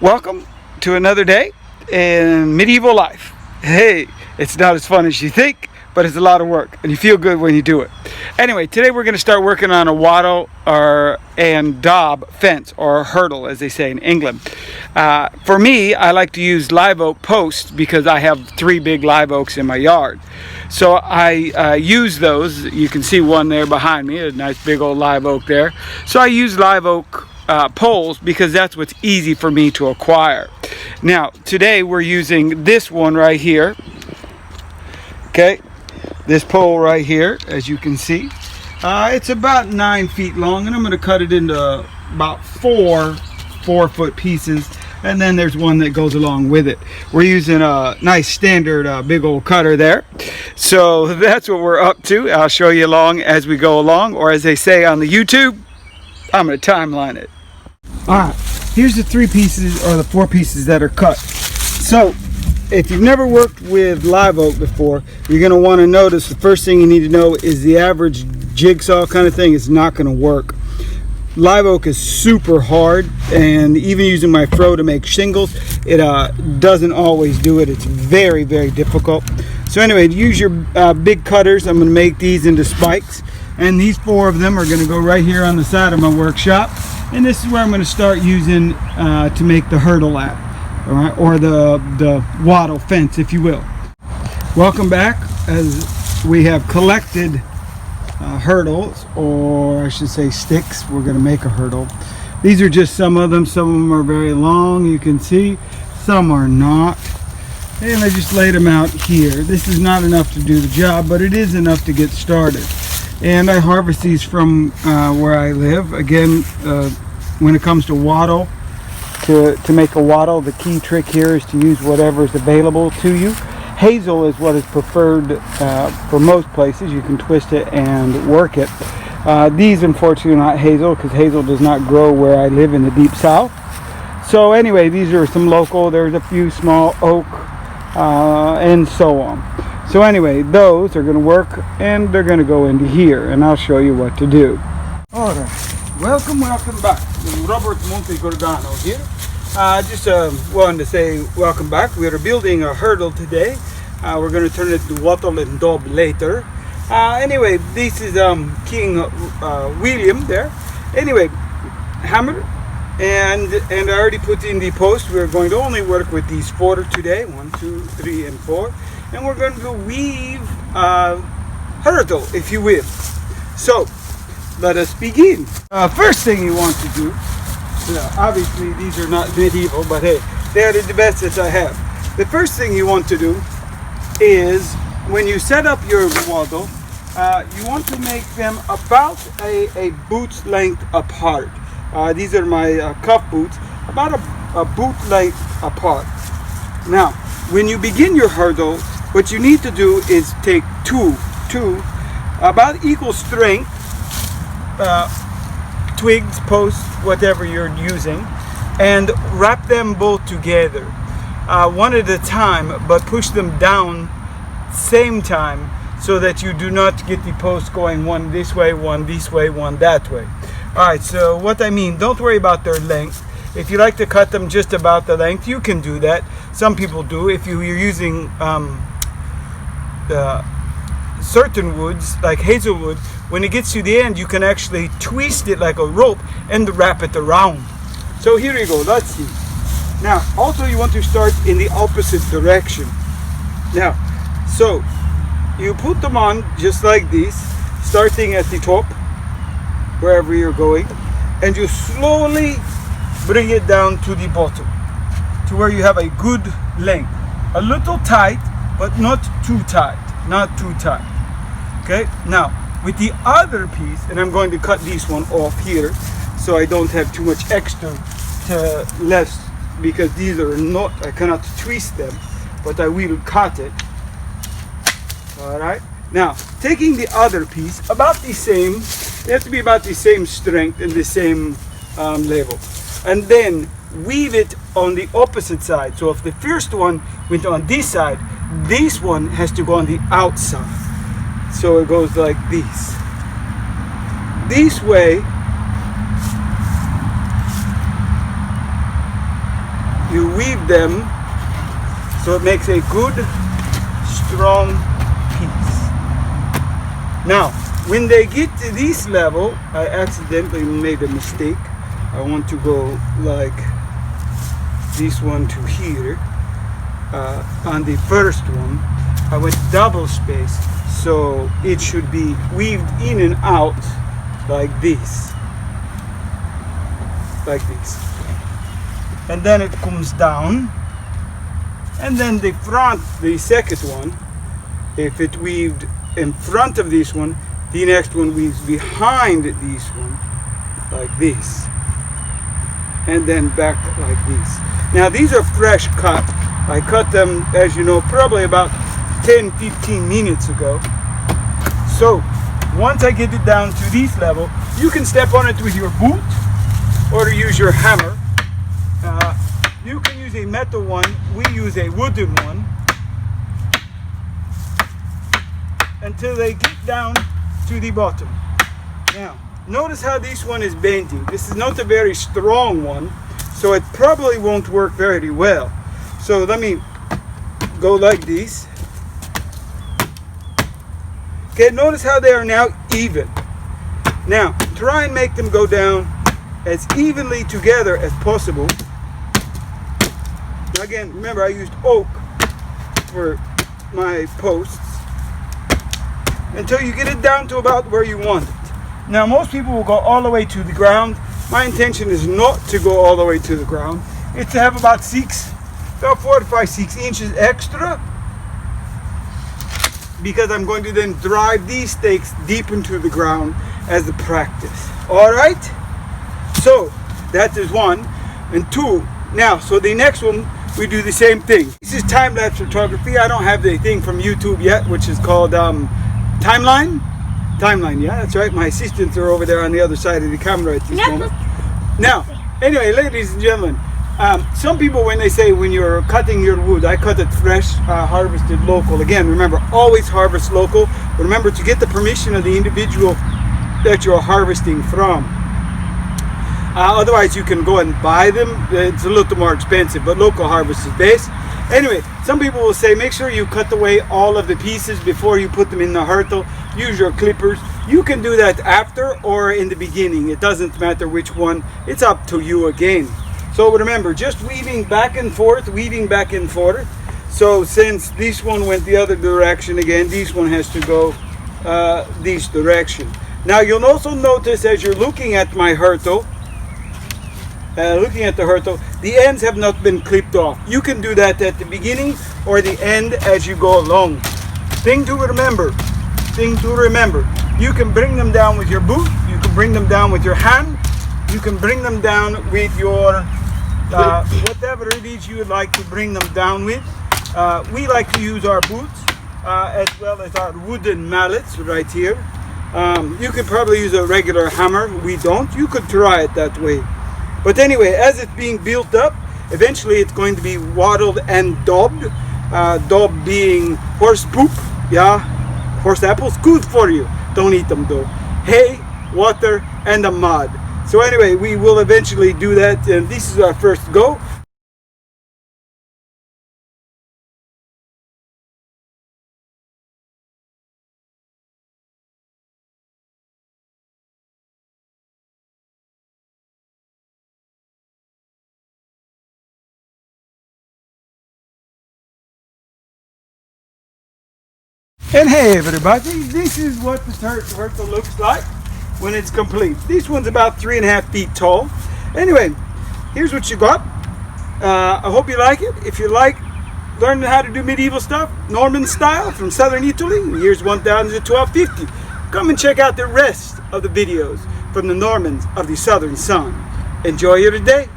Welcome to another day in medieval life. Hey, it's not as fun as you think, but it's a lot of work, and you feel good when you do it. Anyway, today we're going to start working on a wattle and daub fence, or hurdle, as they say in England. For me, I like to use live oak posts because I have 3 big live oaks in my yard. So I use those. You can see one there behind me, a nice big old live oak there. So I use live oak poles because that's what's easy for me to acquire. Now today we're using this one right here. Okay, this pole right here, as you can see, it's about 9 feet long, and I'm going to cut it into about 4-foot pieces, and then there's one that goes along with it. We're using a nice standard big old cutter there. So that's what we're up to. I'll show you along as we go along, or as they say on the YouTube, I'm going to timeline it. Alright, here's the 3 pieces, or the 4 pieces that are cut. So, if you've never worked with live oak before, you're going to want to notice the first thing you need to know is the average jigsaw kind of thing is not going to work. Live oak is super hard, and even using my fro to make shingles, it doesn't always do it. It's very, very difficult. So anyway, use your big cutters. I'm going to make these into spikes, and these 4 of them are going to go right here on the side of my workshop. And this is where I'm going to start using to make the hurdle at, all right, or the wattle fence, if you will. Welcome back. As we have collected hurdles, or I should say sticks, we're going to make a hurdle. These are just some of them. Some of them are very long, you can see. Some are not. And I just laid them out here. This is not enough to do the job, but it is enough to get started. And I harvest these from where I live. Again, when it comes to wattle, to make a wattle, the key trick here is to use whatever is available to you. Hazel is what is preferred for most places. You can twist it and work it. These unfortunately are not hazel, because hazel does not grow where I live in the deep south. So anyway, these are some local. There's a few small oak and so on. So anyway, those are going to work, and they're going to go into here, and I'll show you what to do. Alright, welcome back. Robert Montegordano here. Just wanted to say welcome back. We are building a hurdle today. We're going to turn it to wattle and daub later. Anyway, this is King William there. Anyway, hammer, and I already put in the post. We're going to only work with these 4 today, 1, 2, 3, and 4. And we're going to weave a hurdle, if you will. So, let us begin. First thing you want to do, obviously these are not medieval, but hey, they are the best that I have. The first thing you want to do is, when you set up your wattle, you want to make them about a boot's length apart. These are my cuff boots, about a boot length apart. Now, when you begin your hurdle, what you need to do is take two about equal strength twigs, posts, whatever you're using, and wrap them both together, one at a time, but push them down same time, so that you do not get the posts going one this way, one this way, one that way. Alright, so what I mean, don't worry about their length. If you like to cut them just about the length, you can do that. Some people do. If you're using certain woods, like hazelwood, when it gets to the end, you can actually twist it like a rope and wrap it around. So here you go, let's see. Now, also you want to start in the opposite direction. Now, so you put them on just like this, starting at the top, wherever you're going, and you slowly bring it down to the bottom, to where you have a good length. A little tight, but not too tight. Not too tight. Okay, now with the other piece, and I'm going to cut this one off here so I don't have too much extra to less, because these are not, I cannot twist them, but I will cut it. Alright, now taking the other piece, about the same, they have to be about the same strength and the same level, and then weave it on the opposite side. So if the first one went on this side, this one has to go on the outside. So it goes like this. This way you weave them so it makes a good, strong piece. Now, when they get to this level, I accidentally made a mistake. I want to go like this one to here. On the first one, I went double space, so it should be weaved in and out like this. Like this. And then it comes down. And then the front, the second one, if it weaved in front of this one, the next one weaves behind this one, like this. And then back like this. Now these are fresh cut. I cut them, as you know, probably about 10-15 minutes ago. So once I get it down to this level, you can step on it with your boot or use your hammer. You can use a metal one, we use a wooden one, until they get down to the bottom. Now, notice how this one is bending. This is not a very strong one, so it probably won't work very well. So let me go like this. Okay, notice how they are now even. Now, try and make them go down as evenly together as possible. Now again, remember I used oak for my posts, until you get it down to about where you want it. Now most people will go all the way to the ground. My intention is not to go all the way to the ground. It's to have about 4 to 5, 6 inches extra, because I'm going to then drive these stakes deep into the ground as a practice. All right, so that is 1 and 2. Now, so the next one, we do the same thing. This is time-lapse photography. I don't have the thing from YouTube yet, which is called Timeline. Timeline, yeah, that's right. My assistants are over there on the other side of the camera at this moment. Now, anyway, ladies and gentlemen, some people, when they say when you're cutting your wood, I cut it fresh, harvested local. Again, remember, always harvest local. But remember to get the permission of the individual that you're harvesting from. Otherwise, you can go and buy them. It's a little more expensive, but local harvest is best. Anyway, some people will say, make sure you cut away all of the pieces before you put them in the hurtle. Use your clippers. You can do that after or in the beginning. It doesn't matter which one. It's up to you again. So remember, just weaving back and forth, weaving back and forth. So since this one went the other direction again, this one has to go this direction. Now you'll also notice as you're looking at my hurtle, the ends have not been clipped off. You can do that at the beginning or the end as you go along. Thing to remember, you can bring them down with your boot, you can bring them down with your hand, you can bring them down with your whatever it is you would like to bring them down with. We like to use our boots as well as our wooden mallets right here. You could probably use a regular hammer. We don't. You could try it that way. But anyway, as it's being built up, eventually it's going to be wattled and daubed. Daub being horse poop, yeah, horse apples, good for you. Don't eat them though. Hay, water, and the mud. So anyway, we will eventually do that, and this is our first go. And hey everybody, this is what the hurtle looks like when it's complete. This one's about 3.5 feet tall. Anyway, here's what you got. I hope you like it. If you like learning how to do medieval stuff, Norman style from southern Italy, in the years 1000 to 1250, come and check out the rest of the videos from the Normans of the Southern Sun. Enjoy your day.